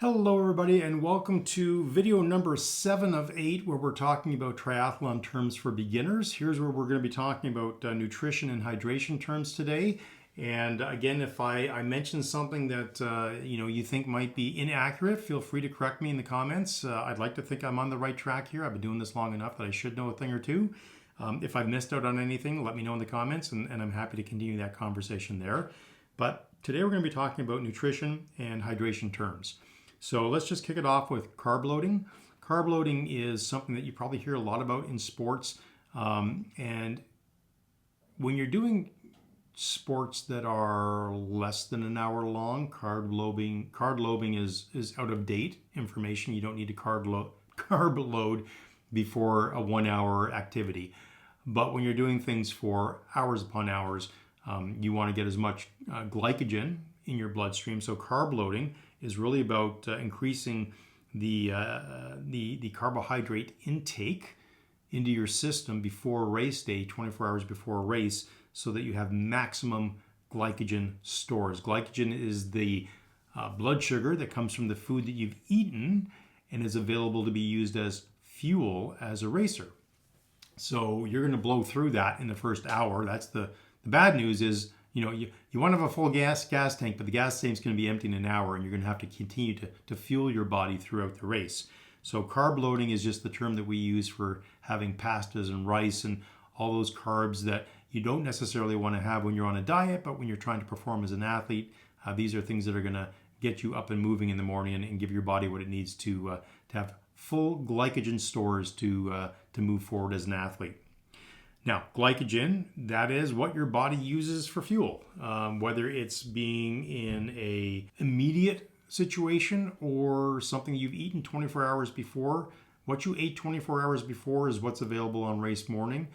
Hello everybody and welcome to video number 7 of 8 where we're talking about triathlon terms for beginners. Here's where we're going to be talking about nutrition and hydration terms today. And again, if I mention something that you think might be inaccurate, feel free to correct me in the comments. I'd like to think I'm on the right track here. I've been doing this long enough that I should know a thing or two. If I've missed out on anything, let me know in the comments and I'm happy to continue that conversation there. But today we're going to be talking about nutrition and hydration terms. So let's just kick it off with carb loading. Carb loading is something that you probably hear a lot about in sports. And when you're doing sports that are less than an hour long, carb loading is out of date information. You don't need to carb load before a 1 hour activity. But when you're doing things for hours upon hours, you want to get as much glycogen in your bloodstream. So carb loading is really about increasing the carbohydrate intake into your system before race day, 24 hours before a race, so that you have maximum glycogen stores. Glycogen is the blood sugar that comes from the food that you've eaten and is available to be used as fuel as a racer. So you're going to blow through that in the first hour. That's the bad news is, you want to have a full gas tank, but the gas tank's going to be empty in an hour, and you're going to have to continue to fuel your body throughout the race. So carb loading is just the term that we use for having pastas and rice and all those carbs that you don't necessarily want to have when you're on a diet, but when you're trying to perform as an athlete, these are things that are going to get you up and moving in the morning and give your body what it needs to have full glycogen stores to move forward as an athlete. Now, glycogen, that is what your body uses for fuel, whether it's being in a immediate situation or something you've eaten 24 hours before. What you ate 24 hours before is what's available on race morning.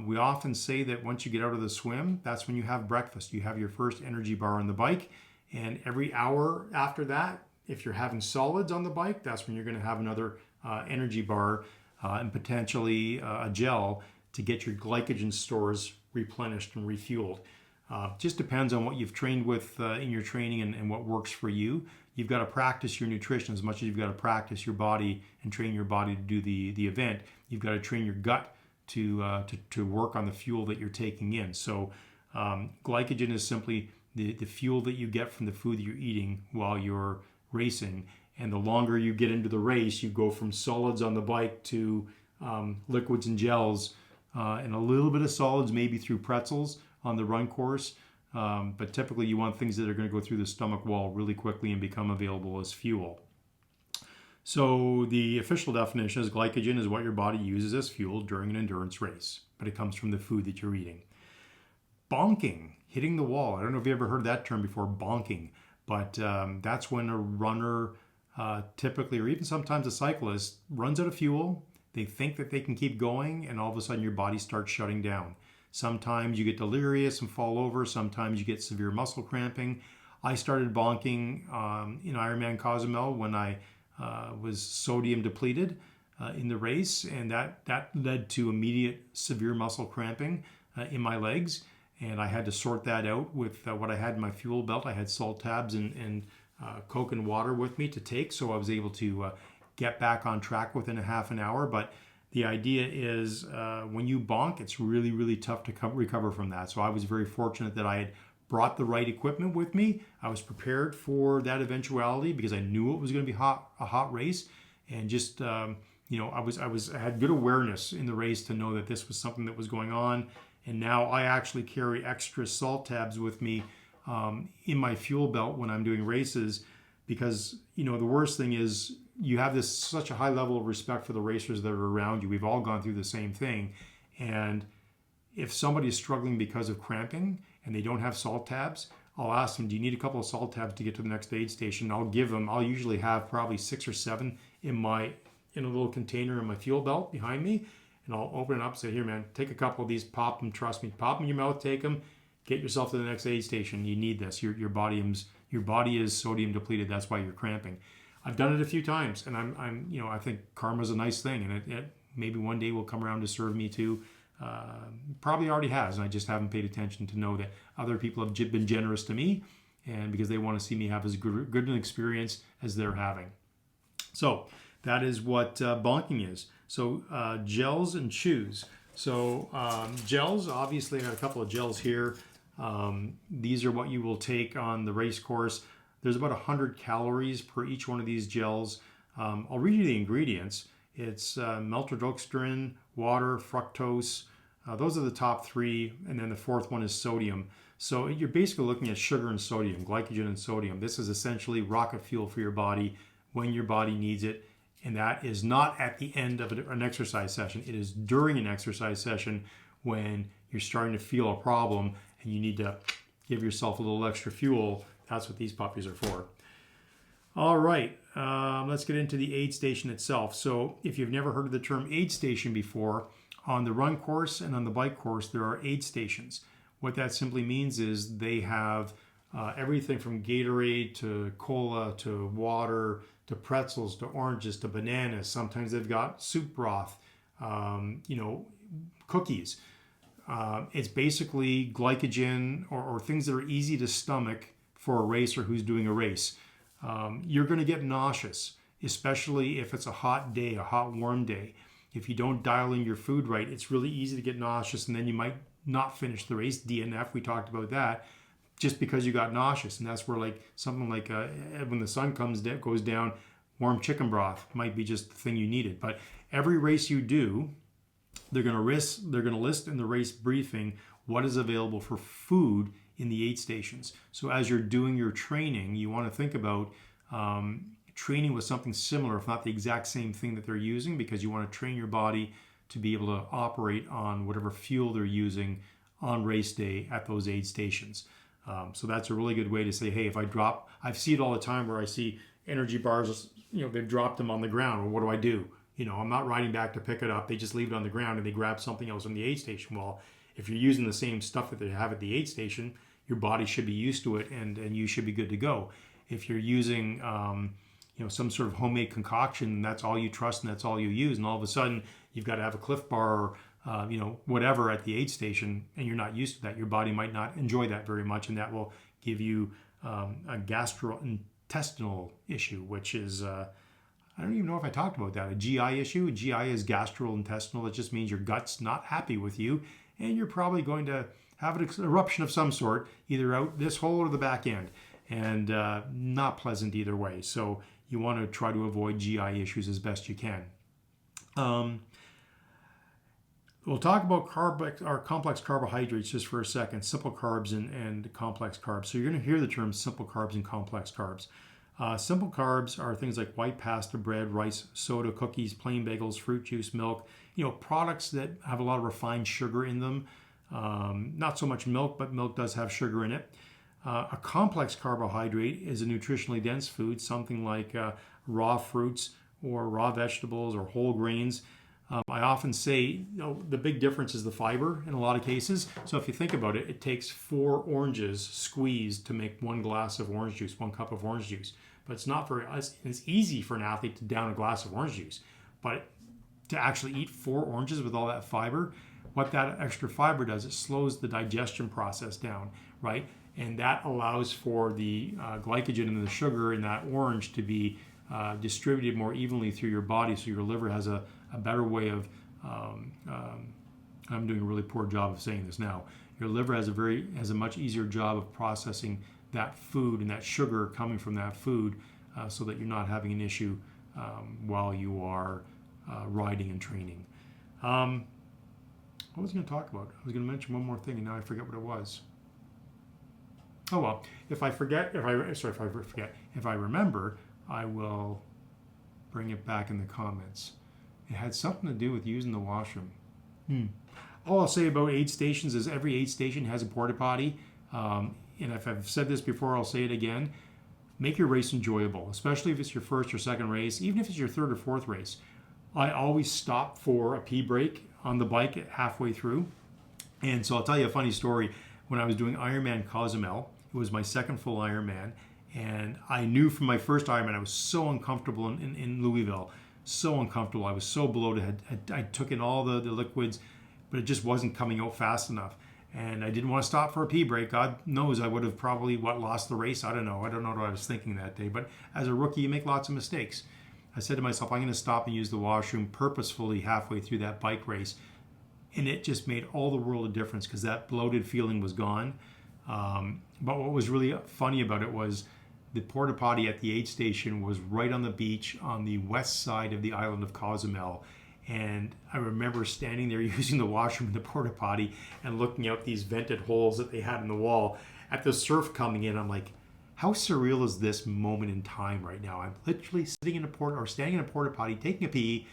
We often say that once you get out of the swim, that's when you have breakfast. You have your first energy bar on the bike, and every hour after that, if you're having solids on the bike, that's when you're going to have another energy bar and potentially a gel to get your glycogen stores replenished and refueled. Just depends on what you've trained with in your training and what works for you. You've got to practice your nutrition as much as you've got to practice your body and train your body to do the event. You've got to train your gut to work on the fuel that you're taking in. So glycogen is simply the fuel that you get from the food that you're eating while you're racing. And the longer you get into the race, you go from solids on the bike to liquids and gels, and a little bit of solids maybe through pretzels on the run course. But typically you want things that are going to go through the stomach wall really quickly and become available as fuel. So the official definition is glycogen is what your body uses as fuel during an endurance race, but it comes from the food that you're eating. Bonking, hitting the wall. I don't know if you ever heard that term before, bonking, but that's when a runner typically, or even sometimes a cyclist, runs out of fuel. They think that they can keep going, and all of a sudden your body starts shutting down. Sometimes you get delirious and fall over. Sometimes you get severe muscle cramping. I started bonking in Ironman Cozumel when I was sodium depleted in the race, and that led to immediate severe muscle cramping in my legs. And I had to sort that out with what I had in my fuel belt. I had salt tabs and Coke and water with me to take, so I was able to get back on track within a half an hour. But the idea is when you bonk, it's really, really tough to recover from that. So I was very fortunate that I had brought the right equipment with me. I was prepared for that eventuality because I knew it was going to be a hot race, and just I had good awareness in the race to know that this was something that was going on. And now I actually carry extra salt tabs with me in my fuel belt when I'm doing races, because the worst thing is you have such a high level of respect for the racers that are around you. We've all gone through the same thing, and if somebody is struggling because of cramping and they don't have salt tabs, I'll ask them, do you need a couple of salt tabs to get to the next aid station? I'll give them. I'll usually have probably 6 or 7 in a little container in my fuel belt behind me, and I'll open it up and say, here man, take a couple of these, pop them, trust me, pop them in your mouth, take them, get yourself to the next aid station. You need this. Your body is sodium depleted. That's why you're cramping. I've done it a few times, and I think karma's a nice thing, and it maybe one day will come around to serve me too. Probably already has, and I just haven't paid attention to know that other people have been generous to me, and because they want to see me have as good an experience as they're having. So that is what bonking is. So gels and chews. So gels, obviously I got a couple of gels here. These are what you will take on the race course. There's about 100 calories per each one of these gels. I'll read you the ingredients. It's maltodextrin, water, fructose. Those are the top three, and then the fourth one is sodium. So you're basically looking at sugar and sodium, glycogen and sodium. This is essentially rocket fuel for your body when your body needs it. And that is not at the end of an exercise session. It is during an exercise session when you're starting to feel a problem and you need to give yourself a little extra fuel. That's what these puppies are for. All right, let's get into the aid station itself. So if you've never heard of the term aid station before, on the run course and on the bike course, there are aid stations. What that simply means is they have everything from Gatorade to cola to water to pretzels to oranges to bananas. Sometimes they've got soup broth, cookies. It's basically glycogen or things that are easy to stomach for a racer who's doing a race. You're going to get nauseous, especially if it's a hot day, a hot, warm day. If you don't dial in your food right, it's really easy to get nauseous, and then you might not finish the race. DNF, we talked about that, just because you got nauseous. And that's where something like when the sun goes down, warm chicken broth might be just the thing you needed. But every race you do, they're going to list in the race briefing what is available for food in the aid stations. So as you're doing your training, you want to think about training with something similar, if not the exact same thing that they're using, because you want to train your body to be able to operate on whatever fuel they're using on race day at those aid stations. So that's a really good way to say, hey, if I see it all the time where I see energy bars, they've dropped them on the ground. Well, what do I do? I'm not riding back to pick it up. They just leave it on the ground and they grab something else from the aid station. Well, if you're using the same stuff that they have at the aid station, your body should be used to it and you should be good to go. If you're using some sort of homemade concoction, that's all you trust and that's all you use, and all of a sudden you've got to have a Cliff Bar or whatever at the aid station, and you're not used to that, your body might not enjoy that very much, and that will give you a gastrointestinal issue, which is I don't even know if I talked about that. A GI issue. A GI is gastrointestinal. It just means your gut's not happy with you, and you're probably going to have an eruption of some sort, either out this hole or the back end, and not pleasant either way. So you want to try to avoid GI issues as best you can. We'll talk about complex carbohydrates just for a second, simple carbs and complex carbs. So you're going to hear the terms simple carbs and complex carbs. Simple carbs are things like white pasta, bread, rice, soda, cookies, plain bagels, fruit juice, milk, products that have a lot of refined sugar in them. Not so much milk, but milk does have sugar in it. A complex carbohydrate is a nutritionally dense food, something like raw fruits or raw vegetables or whole grains. I often say, the big difference is the fiber in a lot of cases. So if you think about it, it takes 4 oranges squeezed to make 1 glass of orange juice, 1 cup of orange juice. But it's easy for an athlete to down a glass of orange juice. But to actually eat 4 oranges with all that fiber, what that extra fiber does, it slows the digestion process down, right? And that allows for the glycogen and the sugar in that orange to be distributed more evenly through your body, so your liver has a better way of, I'm doing a really poor job of saying this now, your liver has a much easier job of processing that food and that sugar coming from that food, so that you're not having an issue while you are riding and training. What was I going to talk about? I was going to mention one more thing and now I forget what it was. Oh well, if I remember, I will bring it back in the comments. It had something to do with using the washroom. All I'll say about aid stations is every aid station has a porta potty. And if I've said this before, I'll say it again. Make your race enjoyable, especially if it's your first or second race, even if it's your third or fourth race. I always stop for a pee break on the bike halfway through. And so I'll tell you a funny story. When I was doing Ironman Cozumel, it was my second full Ironman, and I knew from my first Ironman I was so uncomfortable in Louisville, so uncomfortable. I was so bloated. I took in all the liquids, but it just wasn't coming out fast enough. and I didn't want to stop for a pee break. God knows I would have probably lost the race. I don't know what I was thinking that day. But as a rookie, you make lots of mistakes. I said to myself, I'm going to stop and use the washroom purposefully halfway through that bike race. And it just made all the world of difference because that bloated feeling was gone. But what was really funny about it was the porta potty at the aid station was right on the beach on the west side of the island of Cozumel. And I remember standing there using the washroom in the porta potty and looking out these vented holes that they had in the wall at the surf coming in. I'm like, how surreal is this moment in time right now? I'm literally sitting in standing in a porta potty, taking a pee,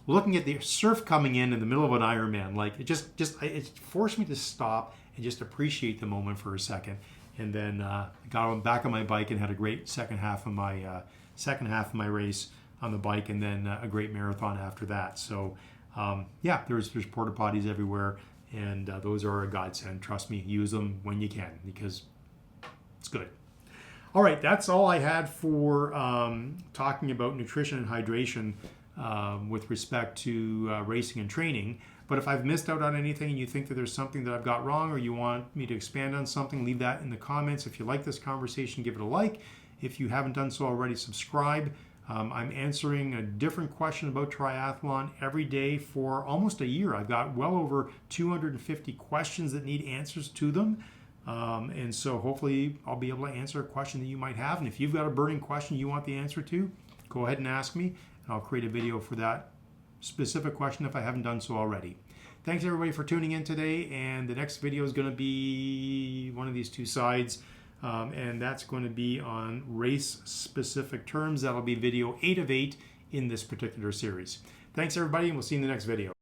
looking at the surf coming in the middle of an Ironman. Like it forced me to stop and just appreciate the moment for a second. And then got back on my bike and had a great second half of my race on the bike, and then a great marathon after that. So yeah, there's porta potties everywhere, and those are a godsend. Trust me, use them when you can because it's good. All right, that's all I had for talking about nutrition and hydration with respect to racing and training. But if I've missed out on anything and you think that there's something that I've got wrong or you want me to expand on something, leave that in the comments. If you like this conversation, give it a like. If you haven't done so already, subscribe. I'm answering a different question about triathlon every day for almost a year. I've got well over 250 questions that need answers to them. And so hopefully I'll be able to answer a question that you might have. And if you've got a burning question you want the answer to, go ahead and ask me, and I'll create a video for that specific question if I haven't done so already. Thanks everybody for tuning in today, and the next video is going to be one of these two sides, and that's going to be on race specific terms. That'll be video 8 of 8 in this particular series. Thanks everybody, and we'll see you in the next video.